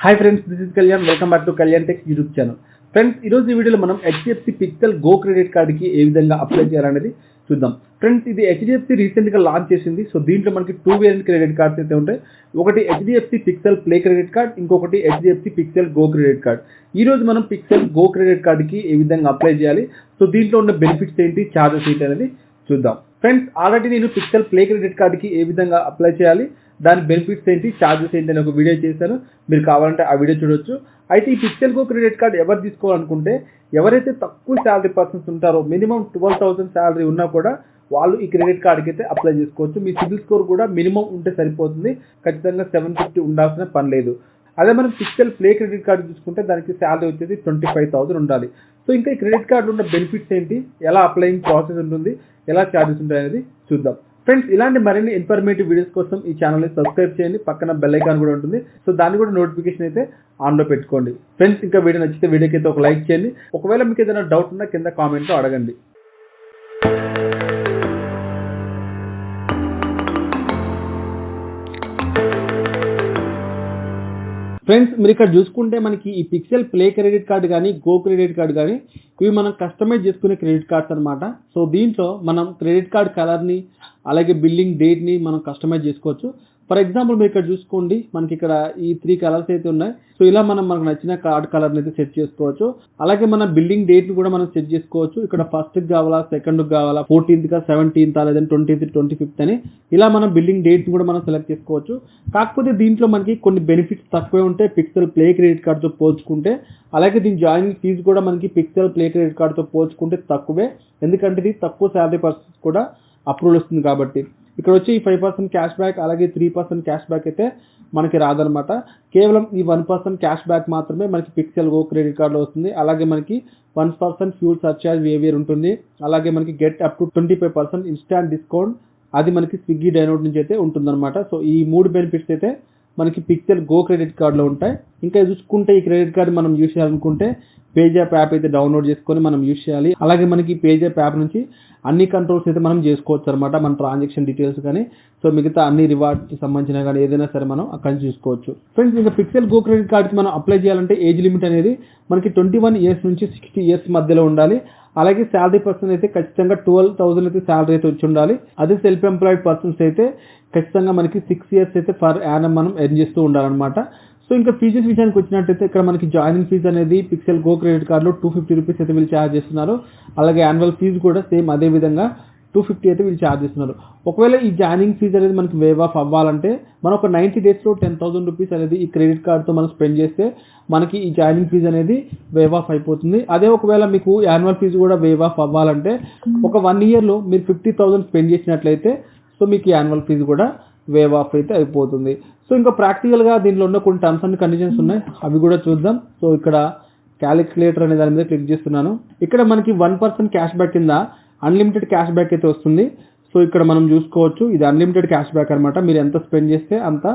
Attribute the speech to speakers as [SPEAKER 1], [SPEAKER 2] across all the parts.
[SPEAKER 1] Hi friends, this is Kalyan. Welcome back to Kalyan tech YouTube channel. Friends, ఈరోజు ఈ వీడియోలో మనం హెచ్డిఎఫ్సి పిక్సెల్ గో క్రెడిట్ కార్డ్కి ఏ విధంగా అప్లై చేయాలనేది చూద్దాం. ఫ్రెండ్స్, ఇది హెచ్డిఎఫ్సి రీసెంట్గా లాంచ్ చేసింది. సో దీంట్లో మనకి 2 వేరియంట్ క్రెడిట్ కార్డ్స్ అయితే ఉంటాయి. ఒకటి HDFC pixel play credit card, ఇంకొకటి HDFC pixel go credit card. ఈ రోజు మనం పిక్సెల్ గో క్రెడిట్ కార్డ్కి ఏ విధంగా అప్లై చేయాలి, సో దీంట్లో ఉన్న బెనిఫిట్స్ ఏంటి, చార్జెస్ ఏంటి అనేది చూద్దాం. ఫ్రెండ్స్, ఆల్రెడీ నేను పిక్సెల్ ప్లే క్రెడిట్ కార్డ్కి ఏ విధంగా అప్లై చేయాలి, దాని బెనిఫిట్స్ ఏంటి, చార్జెస్ ఏంటి అని ఒక వీడియో చేశాను. మీరు కావాలంటే ఆ వీడియో చూడొచ్చు. అయితే ఈ పిక్సెల్ గో క్రెడిట్ కార్డ్ ఎవరు తీసుకోవాలనుకుంటే, ఎవరైతే తక్కువ శాలరీ పర్సన్స్ ఉంటారో, మినిమం 12,000 శాలరీ ఉన్నా కూడా వాళ్ళు ఈ క్రెడిట్ కార్డ్కి అయితే అప్లై చేసుకోవచ్చు. మీ సిబిల్ స్కోర్ కూడా మినిమం ఉంటే సరిపోతుంది. ఖచ్చితంగా 750 ఉండాల్సిన పని లేదు. అదే మనం పిక్సెల్ ప్లే క్రెడిట్ కార్డు చూసుకుంటే దానికి శాలరీ వచ్చేసి 25,000 ఉండాలి. సో ఇంకా ఈ క్రెడిట్ కార్డు ఉన్న బెనిఫిట్స్ ఏంటి, ఎలా అప్లయింగ్ ప్రాసెస్ ఉంటుంది, ఎలా చార్జెస్ ఉంటాయి అనేది చూద్దాం. ఫ్రెండ్స్, ఇలాంటి మరిన్ని ఇన్ఫర్మేటివ్ వీడియోస్ కోసం ఈ ఛానల్ని సబ్స్క్రైబ్ చేయండి. పక్కన బెల్ ఐకాన్ కూడా ఉంటుంది. సో దాన్ని కూడా నోటిఫికేషన్ అయితే ఆన్లో పెట్టుకోండి. ఫ్రెండ్స్, ఇంకా వీడియో నచ్చితే వీడియోకి అయితే ఒక లైక్ చేయండి. ఒకవేళ మీకు ఏదైనా డౌట్ ఉన్నా కింద కామెంట్లో అడగండి. ఫ్రెండ్స్, మీరు ఇక్కడ చూసుకుంటే మనకి ఈ పిక్సెల్ ప్లే క్రెడిట్ కార్డు కానీ గో క్రెడిట్ కార్డు కానీ ఇవి మనం కస్టమైజ్ చేసుకునే క్రెడిట్ కార్డ్స్ అనమాట. సో దీంట్లో మనం క్రెడిట్ కార్డ్ కలర్ని అలాగే బిల్లింగ్ డేట్ని మనం కస్టమైజ్ చేసుకోవచ్చు. ఫర్ ఎగ్జాంపుల్ మీరు ఇక్కడ చూసుకోండి, మనకి ఇక్కడ ఈ 3 కలర్స్ అయితే ఉన్నాయి. సో ఇలా మనకు నచ్చిన కార్డ్ కలర్ని అయితే సెట్ చేసుకోవచ్చు. అలాగే మన బిల్లింగ్ డేట్ని కూడా మనం సెట్ చేసుకోవచ్చు. ఇక్కడ ఫస్ట్కి కావాలా, సెకండ్కి కావాలా, 14th, 17th లేదంటే 20th, 25th అని ఇలా మనం బిల్లింగ్ డేట్ని కూడా మనం సెలెక్ట్ చేసుకోవచ్చు. కాకపోతే దీంట్లో మనకి కొన్ని బెనిఫిట్స్ తక్కువే ఉంటాయి పిక్సెల్ ప్లే క్రెడిట్ కార్డ్తో పోల్చుకుంటే. అలాగే దీని జాయినింగ్ ఫీజు కూడా మనకి పిక్సెల్ ప్లే క్రెడిట్ కార్డ్తో పోల్చుకుంటే తక్కువే. ఎందుకంటే ఇది తక్కువ శాలరీ పర్సన్స్ కూడా అప్రూవల్ వస్తుంది కాబట్టి. ఇక్కడ వచ్చి 5% క్యాష్ బ్యాక్ అలాగే 3% క్యాష్ బ్యాక్ అయితే మనకి రాదనమాట. కేవలం ఈ 1% క్యాష్ బ్యాక్ మాత్రమే మనకి పిక్సెల్ గో క్రెడిట్ కార్డులో వస్తుంది. అలాగే మనకి 1% ఫ్యూల్ సర్చార్జ్ వేవియర్ ఉంటుంది. అలాగే మనకి get up to 25% instant discount అది మనకి స్విగ్గీ డైనోడ్ నుంచి అయితే ఉంటుందన్నమాట. సో ఈ 3 బెనిఫిట్స్ అయితే మనకి పిక్సెల్ గో క్రెడిట్ కార్డులో ఉంటాయి. ఇంకా చూసుకుంటే ఈ క్రెడిట్ కార్డు మనం యూజ్ చేయాలనుకుంటే పేజాప్ యాప్ అయితే డౌన్లోడ్ చేసుకొని మనం యూజ్ చేయాలి. అలాగే మనకి పేజాప్ యాప్ నుంచి అన్ని కంట్రోల్స్ అయితే మనం చేసుకోవచ్చు అనమాట. మన ట్రాన్సాక్షన్ డీటెయిల్స్ కానీ సో మిగతా అన్ని రివార్డ్కి సంబంధించిన కానీ ఏదైనా సరే మనం అక్కడ నుంచి చూసుకోవచ్చు. ఫ్రెండ్స్, ఇంకా పిక్సెల్ గో క్రెడిట్ కార్డ్కి మనం అప్లై చేయాలంటే ఏజ్ లిమిట్ అనేది మనకి 21 ఇయర్స్ నుంచి 60 ఇయర్స్ మధ్యలో ఉండాలి. అలాగే శాలరీ పర్సన్ అయితే ఖచ్చితంగా 12,000 అయితే శాలరీ అయితే వచ్చి ఉండాలి. అదే సెల్ఫ్ ఎంప్లాయిడ్ పర్సన్స్ అయితే ఖచ్చితంగా మనకి 6 ఇయర్స్ అయితే పర్ యానం మనం ఎర్న్ చేస్తూ ఉండాలన్నమాట. సో ఇంకా ఫీజెస్ విషయానికి వచ్చినట్టయితే ఇక్కడ మనకి జాయినింగ్ ఫీజు అనేది పిక్సెల్ గో క్రెడిట్ కార్డులో 250 రూపీస్ అయితే వీళ్ళు ఛార్జ్ చేస్తున్నారు. అలాగే యాన్యువల్ ఫీజు కూడా సేమ్ అదే విధంగా 250 అయితే వీళ్ళు ఛార్జ్ చేస్తున్నారు. ఒకవేళ ఈ జాయినింగ్ ఫీజు అనేది మనకి వేవ్ ఆఫ్ అవ్వాలంటే మనం ఒక 90 డేస్లో 10,000 రూపీస్ అనేది ఈ క్రెడిట్ కార్డ్తో మనం స్పెండ్ చేస్తే మనకి ఈ జాయినింగ్ ఫీజు అనేది వేవ్ ఆఫ్ అయిపోతుంది. అదే ఒకవేళ మీకు యాన్యువల్ ఫీజు కూడా వేవ్ ఆఫ్ అవ్వాలంటే ఒక 1 ఇయర్లో మీరు 50,000 స్పెండ్ చేసినట్లయితే సో మీకు యాన్యువల్ ఫీజు కూడా వేవ్ ఆఫ్ అయితే అయిపోతుంది. సో ఇంకా ప్రాక్టికల్గా దీనిలో ఉన్న కొన్ని టర్మ్స్ అండ్ కండిషన్స్ ఉన్నాయి, అవి కూడా చూద్దాం. సో ఇక్కడ క్యాలిక్యులేటర్ అనే దాని మీద క్లిక్ చేస్తున్నాను. ఇక్కడ మనకి 1% క్యాష్ బ్యాక్ కింద అన్లిమిటెడ్ క్యాష్ బ్యాక్ అయితే వస్తుంది. సో ఇక్కడ మనం చూసుకోవచ్చు, ఇది అన్లిమిటెడ్ క్యాష్ బ్యాక్ అనమాట. మీరు ఎంత స్పెండ్ చేస్తే అంత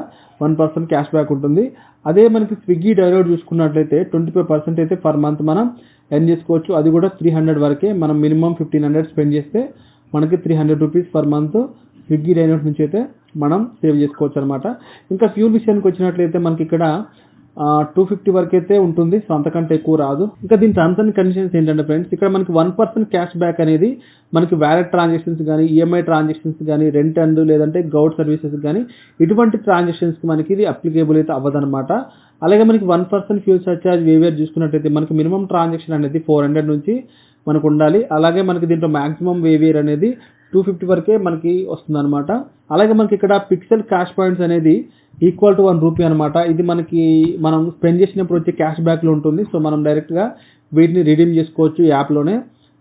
[SPEAKER 1] 1% క్యాష్ బ్యాక్ ఉంటుంది. అదే మనకి స్విగ్గీ డైనోడ్ చూసుకున్నట్లయితే 25% అయితే పర్ మంత్ మనం ఎర్న్ చేసుకోవచ్చు. అది కూడా 300 వరకే. మనం మినిమం 1,500 స్పెండ్ చేస్తే మనకి 300 rupees per month Swiggy dynode నుంచి అయితే మనం సేవ్ చేసుకోవచ్చు అనమాట. ఇంకా ఫ్యూల్ విషయానికి వచ్చినట్లయితే మనకి ఇక్కడ 250 వరకు అయితే ఉంటుంది. సో అంతకంటే ఎక్కువ రాదు. ఇంకా దీని టర్మ్స్ అండ్ కండిషన్స్ ఏంటంటే ఫ్రెండ్స్, ఇక్కడ మనకి 1% క్యాష్ బ్యాక్ అనేది మనకి వ్యాలెట్ ట్రాన్సాక్షన్స్ కానీ, ఈఎంఐ ట్రాన్సాక్షన్స్ కానీ, రెంట్ అండ్ లేదంటే గౌడ్ సర్వీసెస్ కానీ ఇటువంటి ట్రాన్సాక్షన్స్కి మనకి ఇది అప్లికేబుల్ అయితే అవ్వదన్నమాట. అలాగే మనకి 1% ఫ్యూల్ సర్చార్జ్ వేవియర్ చూసుకున్నట్టయితే మనకి మినిమం ట్రాన్సాక్షన్ అనేది 400 నుంచి మనకు ఉండాలి. అలాగే మనకి దీంట్లో మాక్సిమం వేవియర్ అనేది 250 వరకే మనకి వస్తుంది అనమాట. అలాగే మనకి ఇక్కడ పిక్సెల్ క్యాష్ పాయింట్స్ అనేది ఈక్వల్ టు 1 రూపీ అనమాట. ఇది మనకి మనం స్పెండ్ చేసినప్పుడు వచ్చే క్యాష్ బ్యాక్లో ఉంటుంది. సో మనం డైరెక్ట్గా వీటిని రిడీమ్ చేసుకోవచ్చు యాప్లోనే.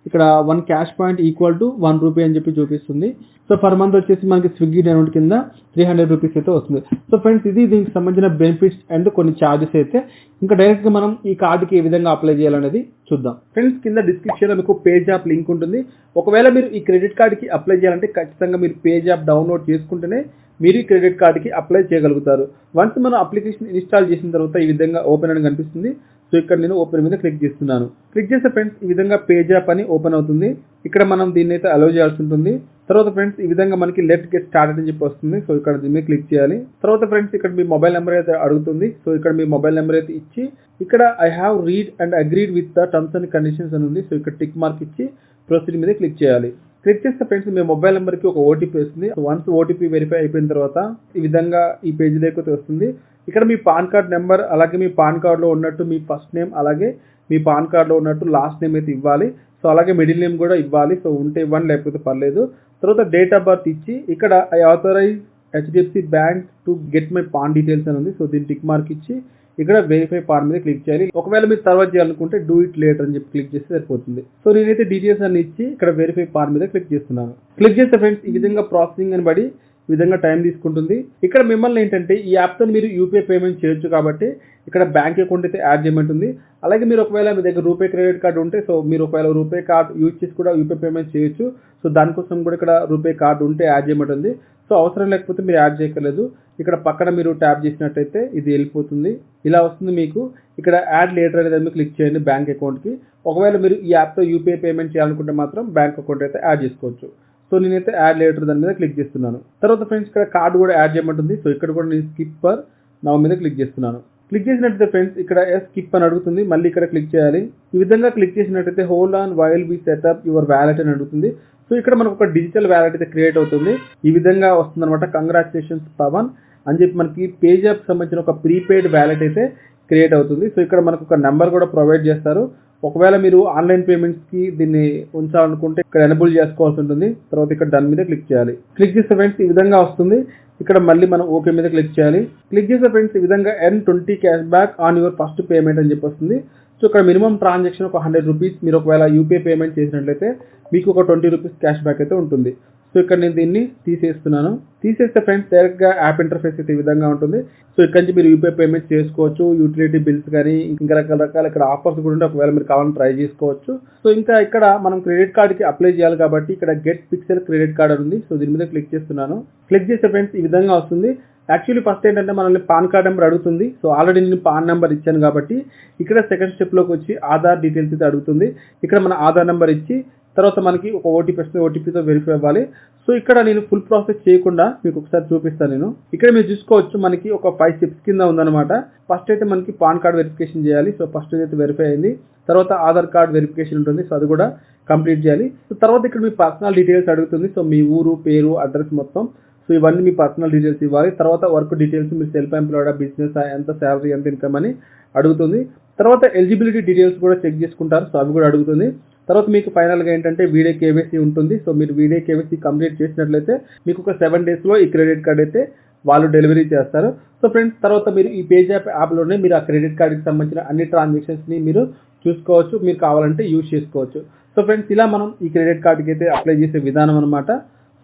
[SPEAKER 1] ఇక్కడ 1 cash point equal to 1 rupee అని చెప్పి చూపిస్తుంది. సో పర్ మంత్ వచ్చేసి మనకి స్విగ్గీ డైనోడ్ కింద 300 రూపీస్ అయితే వస్తుంది. సో ఫ్రెండ్స్, ఇది దీనికి సంబంధించిన బెనిఫిట్స్ అండ్ కొన్ని ఛార్జెస్ అయితే. ఇంకా డైరెక్ట్గా మనం ఈ కార్డుకి ఏ విధంగా అప్లై చేయాలనేది చూద్దాం. ఫ్రెండ్స్, కింద డిస్క్రిప్షన్లో మీకు పేజ్ యాప్ లింక్ ఉంటుంది. ఒకవేళ మీరు ఈ క్రెడిట్ కార్డుకి అప్లై చేయాలంటే ఖచ్చితంగా మీరు పేజ్ యాప్ డౌన్లోడ్ చేసుకుంటేనే మీరు ఈ క్రెడిట్ కార్డుకి అప్లై చేయగలుగుతారు. వన్స్ మనం అప్లికేషన్ ఇన్స్టాల్ చేసిన తర్వాత ఈ విధంగా ఓపెన్ అని కనిపిస్తుంది. సో ఇక్కడ నేను ఓపెన్ మీద క్లిక్ చేస్తున్నాను. క్లిక్ చేస్తే ఫ్రెండ్స్ ఈ విధంగా పేజ్ యాప్ అని ఓపెన్ అవుతుంది. ఇక్కడ మనం దీన్ని అయితే అలౌ చేయాల్సి ఉంటుంది. తర్వాత ఫ్రెండ్స్ ఈ విధంగా మనకి లెట్ గెట్ స్టార్టెడ్ అని చెప్పి వస్తుంది. సో ఇక్కడ దీన్ని క్లిక్ చేయాలి. తర్వాత ఫ్రెండ్స్ ఇక్కడ మీ మొబైల్ నెంబర్ అయితే అడుగుతుంది. సో ఇక్కడ మీ మొబైల్ నెంబర్ అయితే ఇచ్చి ఇక్కడ I have read and agreed with the terms and conditions అని ఉంది. సో ఇక్కడ టిక్ మార్క్ ఇచ్చి ప్రొసీడ్ మీద క్లిక్ చేయాలి. క్లిక్ చేస్తే ఫ్రెండ్స్ మీ మొబైల్ నెంబర్కి ఒక ఓటీపీ వస్తుంది. సో వన్స్ ఓటీపీ వెరిఫై అయిపోయిన తర్వాత ఈ విధంగా ఈ పేజీలోకి వస్తుంది. ఇక్కడ మీ పాన్ కార్డ్ నెంబర్ అలాగే మీ పాన్ కార్డ్లో ఉన్నట్టు మీ ఫస్ట్ నేమ్ అలాగే మీ పాన్ కార్డ్లో ఉన్నట్టు లాస్ట్ నేమ్ అయితే ఇవ్వాలి. సో అలాగే మిడిల్ నేమ్ కూడా ఇవ్వాలి. సో ఉంటే ఇవ్వండి, లేకపోతే పర్లేదు. తర్వాత డేట్ ఆఫ్ బర్త్ ఇచ్చి ఇక్కడ I authorise HDFC bank to get my PAN details అని ఉంది. సో దీన్ని టిక్ మార్క్ ఇచ్చి ఇక్కడ వెరిఫై పాన్ మీద క్లిక్ చేయాలి. ఒకవేళ మీరు తర్వాత చేయాలనుకుంటే డూ ఇట్ లేటర్ అని చెప్పి క్లిక్ చేస్తే సరిపోతుంది. సో నేనైతే డీటెయిల్స్ అన్ని ఇచ్చి ఇక్కడ వెరిఫై పాన్ మీద క్లిక్ చేస్తున్నాను. క్లిక్ చేస్తే ఫ్రెండ్స్ ఈ విధంగా ప్రాసెసింగ్ అని పడి ఈ విధంగా టైం తీసుకుంటుంది. ఇక్కడ మిమ్మల్ని ఏంటంటే ఈ యాప్తో మీరు యూపీఐ పేమెంట్ చేయొచ్చు కాబట్టి ఇక్కడ బ్యాంక్ అకౌంట్ అయితే యాడ్ చేయమంటుంది. అలాగే మీరు ఒకవేళ మీ దగ్గర రూపే క్రెడిట్ కార్డు ఉంటే సో మీరు ఒకవేళ రూపే కార్డు యూజ్ చేసి కూడా యూపీఐ పేమెంట్ చేయొచ్చు. సో దానికోసం కూడా ఇక్కడ రూపే కార్డు ఉంటే యాడ్ చేయమంటుంది. సో అవసరం లేకపోతే మీరు యాడ్ చేయక్కర్లేదు. ఇక్కడ పక్కన మీరు ట్యాప్ చేసినట్టయితే ఇది వెళ్ళిపోతుంది. ఇలా వస్తుంది మీకు. ఇక్కడ యాడ్ లేటర్ అనేది మీరు క్లిక్ చేయండి బ్యాంక్ అకౌంట్కి. ఒకవేళ మీరు ఈ యాప్తో యూపీఐ పేమెంట్ చేయాలనుకుంటే మాత్రం బ్యాంక్ అకౌంట్ అయితే యాడ్ చేసుకోవచ్చు. సో నేనైతే యాడ్ లేటర్ దాని మీద క్లిక్ చేస్తున్నాను. తర్వాత ఫ్రెండ్స్ ఇక్కడ కార్డు కూడా యాడ్ చేయమంటుంది. సో ఇక్కడ కూడా నేను స్కిప్ ఫర్ నౌ మీద క్లిక్ చేస్తున్నాను. క్లిక్ చేసినట్టయితే ఫ్రెండ్స్ ఇక్కడ స్కిప్ అని అడుగుతుంది. మళ్ళీ ఇక్కడ క్లిక్ చేయాలి. ఈ విధంగా క్లిక్ చేసినట్టయితే hold on while we set up your wallet అని అడుగుతుంది. సో ఇక్కడ మనకు ఒక డిజిటల్ వ్యాలెట్ అయితే క్రియేట్ అవుతుంది. ఈ విధంగా వస్తుంది అనమాట. కంగ్రాచులేషన్స్ పవన్ అని చెప్పి మనకి పేజాప్ సంబంధించిన ఒక ప్రీపెయిడ్ వ్యాలెట్ అయితే క్రియేట్ అవుతుంది. సో ఇక్కడ మనకు ఒక నెంబర్ కూడా ప్రొవైడ్ చేస్తారు. ఒకవేళ మీరు ఆన్లైన్ పేమెంట్స్కి దీన్ని ఉంచాలనుకుంటే ఇక్కడ ఎనబుల్ చేసుకోవాల్సి ఉంటుంది. తర్వాత ఇక్కడ దాని మీద క్లిక్ చేయాలి. క్లిక్ చేస్తే ఫ్రెండ్స్ ఈ విధంగా వస్తుంది. ఇక్కడ మళ్ళీ మనం ఓకే మీద క్లిక్ చేయాలి. క్లిక్ చేస్తే ఫ్రెండ్స్ ఈ విధంగా N20 cash back on your first payment అని చెప్పి వస్తుంది. సో ఇక్కడ మినిమం ట్రాన్సాక్షన్ ఒక 100 రూపీస్. మీరు ఒకవేళ యూపీఐ పేమెంట్ చేసినట్లయితే మీకు ఒక 20 రూపీస్ క్యాష్ బ్యాక్ అయితే ఉంటుంది. సో ఇక్కడ నేను దీన్ని తీసేస్తున్నాను. తీసేస్తే ఫ్రెండ్స్ డైరెక్ట్గా యాప్ ఇంటర్ఫేస్ అయితే ఈ విధంగా ఉంటుంది. సో ఇక్కడ నుంచి మీరు యూపీఐ పేమెంట్ చేసుకోవచ్చు. యూటిలిటీ బిల్స్ కానీ ఇంకా రకరకాల ఇక్కడ ఆఫర్స్ కూడా ఉంటే ఒకవేళ మీరు కావాలని ట్రై చేసుకోవచ్చు. సో ఇంకా ఇక్కడ మనం క్రెడిట్ కార్డ్కి అప్లై చేయాలి కాబట్టి ఇక్కడ గెట్ పిక్సెల్ క్రెడిట్ కార్డ్ అని ఉంది. సో దీని మీద క్లిక్ చేస్తున్నాను. క్లిక్ చేస్తే ఫ్రెండ్స్ ఈ విధంగా వస్తుంది. యాక్చువల్లీ ఫస్ట్ ఏంటంటే మనల్ని పాన్ కార్డ్ నెంబర్ అడుగుతుంది. సో ఆల్రెడీ నేను పాన్ నెంబర్ ఇచ్చాను కాబట్టి ఇక్కడ సెకండ్ స్టెప్లోకి వచ్చి ఆధార్ డీటెయిల్స్ అయితే అడుగుతుంది. ఇక్కడ మన ఆధార్ నెంబర్ ఇచ్చి తర్వాత మనకి ఒక ఓటీపీ వస్తుంది. ఓటీపీతో వెరిఫై అవ్వాలి. సో ఇక్కడ నేను ఫుల్ ప్రాసెస్ చేయకుండా మీకు ఒకసారి చూపిస్తాను నేను. ఇక్కడ మీరు చూసుకోవచ్చు మనకి ఒక 5 స్టెప్స్ కింద ఉందన్నమాట. ఫస్ట్ అయితే మనకి పాన్ కార్డ్ వెరిఫికేషన్ చేయాలి. సో ఫస్ట్ అయితే వెరిఫై అయింది. తర్వాత ఆధార్ కార్డ్ వెరిఫికేషన్ ఉంటుంది. సో అది కూడా కంప్లీట్ చేయాలి. సో తర్వాత ఇక్కడ మీ పర్సనల్ డీటెయిల్స్ అడుగుతుంది. సో మీ ఊరు, పేరు, అడ్రస్ మొత్తం. సో ఇవన్నీ మీ పర్సనల్ డీటెయిల్స్ ఇవ్వాలి. తర్వాత వర్క్ డీటెయిల్స్, మీరు సెల్ఫ్ ఎంప్లాయిడా, బిజినెస్, ఎంత శాలరీ, ఎంత ఇన్కమ్ అని అడుగుతుంది. తర్వాత ఎలిజిబిలిటీ డీటెయిల్స్ కూడా చెక్ చేసుకుంటారు. సో అవి కూడా అడుగుతుంది. తర్వాత మీకు ఫైనల్గా ఏంటంటే వీడియో కేవైసీ ఉంటుంది. సో మీరు వీడియో కేవైసీ కంప్లీట్ చేసినట్లయితే మీకు ఒక 7 డేస్లో ఈ క్రెడిట్ కార్డ్ అయితే వాళ్ళు డెలివరీ చేస్తారు. సో ఫ్రెండ్స్ తర్వాత మీరు ఈ పేజాప్ యాప్లోనే మీరు ఆ క్రెడిట్ కార్డ్కి సంబంధించిన అన్ని ట్రాన్సాక్షన్స్ని మీరు చూసుకోవచ్చు. మీరు కావాలంటే యూజ్ చేసుకోవచ్చు. సో ఫ్రెండ్స్ ఇలా మనం ఈ క్రెడిట్ కార్డ్కి అయితే అప్లై చేసే విధానం అనమాట.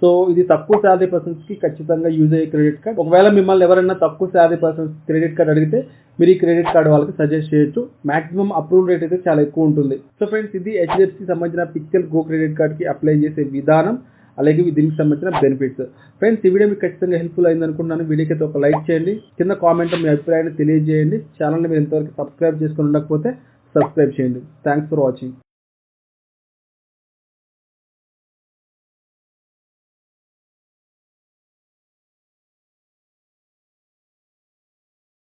[SPEAKER 1] సో ఇది తక్కువ శాలరీ పర్సన్స్కి ఖచ్చితంగా యూజ్ అయ్యే క్రెడిట్ కార్డ్. ఒకవేళ మిమ్మల్ని ఎవరైనా తక్కువ శాలరీ పర్సన్స్ క్రెడిట్ కార్డ్ అడిగితే మీరు ఈ క్రెడిట్ కార్డ్ వాళ్ళకి సజెస్ట్ చేయొచ్చు. మాక్సిమం అప్రూవల్ రేట్ అయితే చాలా ఎక్కువ ఉంటుంది. సో ఫ్రెండ్స్ ఇది హెచ్డిఎఫ్సి సంబంధించిన పిక్సెల్ గో క్రెడిట్ కార్డ్కి అప్లై చేసే విధానం, అలాగే దీనికి సంబంధించిన బెనిఫిట్స్. ఫ్రెండ్స్ ఈ వీడియో మీకు ఖచ్చితంగా హెల్ప్ఫుల్ అయింది అనుకుంటున్నాను. వీడియోకి అయితే ఒక లైక్ చేయండి. కింద కామెంట్లో మీ అభిప్రాయాన్ని తెలియజేయండి. ఛానల్ని మీరు ఎంతవరకు సబ్స్క్రైబ్ చేసుకుని ఉండకపోతే సబ్స్క్రైబ్ చేయండి. Thanks for watching.